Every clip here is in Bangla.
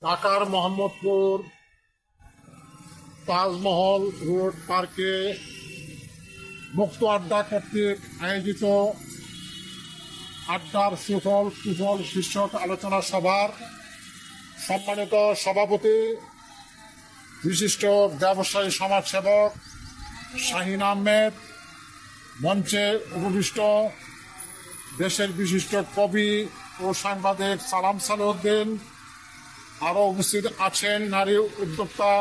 ঢাকার মোহাম্মদপুর তাজমহল রোড পার্কে মুক্ত আড্ডা কর্তৃক আয়োজিত আড্ডার সুফল কুফল শীর্ষক আলোচনা সভার সম্মানিত সভাপতি বিশিষ্ট ব্যবসায়ী সমাজসেবক শাহিন আহমেদ, মঞ্চে উপবিষ্ট দেশের বিশিষ্ট কবি ও সাংবাদিক সালাম সালেউদ্দিন, আরও উপস্থিত আছেন নারী উদ্যোক্তা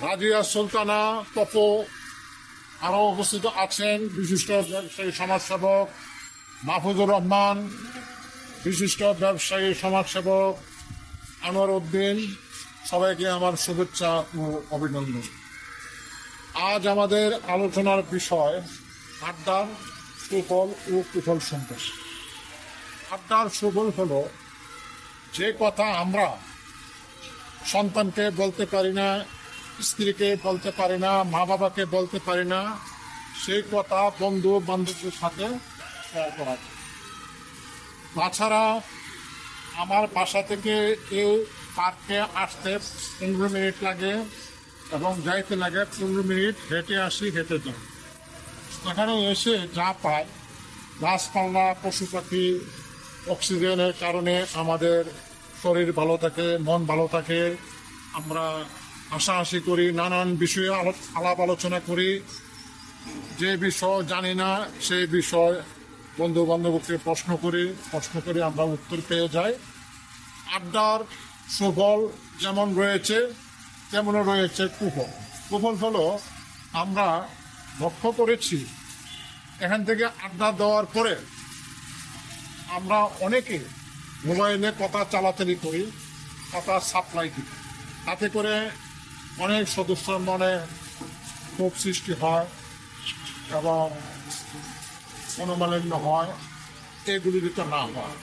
রাজিয়া সুলতানা তপু, আরও উপস্থিত আছেন বিশিষ্ট ব্যবসায়ী সমাজসেবক মাহফুজুর রহমান, বিশিষ্ট ব্যবসায়ী সমাজসেবক আনোয়ার উদ্দিন। সবাইকে আমার শুভেচ্ছা ও অভিনন্দন। আজ আমাদের আলোচনার বিষয় আড্ডার সুফল ও কুফল সম্পর্কে। আড্ডার সুফল হলো যে কথা আমরা সন্তানকে বলতে পারি না, স্ত্রীকে বলতে পারি না, মা বাবাকে বলতে পারি না, সেই কথা বন্ধু বান্ধবদের সাথে শেয়ার করা যায়। তাছাড়া আমার বাসা থেকে এই পার্কে আসতে 15 মিনিট লাগে এবং যাইতে লাগে 15 মিনিট, হেঁটে আসি হেঁটে যাই। এখানে এসে যা পাই, গাছপালা, পশু পাখি, অক্সিজেনের কারণে আমাদের শরীর ভালো থাকে, মন ভালো থাকে। আমরা হাসাহাসি করি, নানান বিষয়ে আলাপ আলোচনা করি। যে বিষয় জানি না সেই বিষয় বন্ধু বান্ধবকে প্রশ্ন করে আমরা উত্তর পেয়ে যাই। আড্ডার সুফল যেমন রয়েছে তেমনও রয়েছে কুফল। কুফল হলো আমরা লক্ষ্য করেছি এখান থেকে আড্ডা দেওয়ার পরে আমরা অনেকে মোবাইলে কথা চালাচালি করি, কথা সাপ্লাই করি। তাতে করে অনেক সদস্যের মনে ক্ষোভ সৃষ্টি হয় এবং মনোমালিন্য হয়। এগুলি যাতে না হয়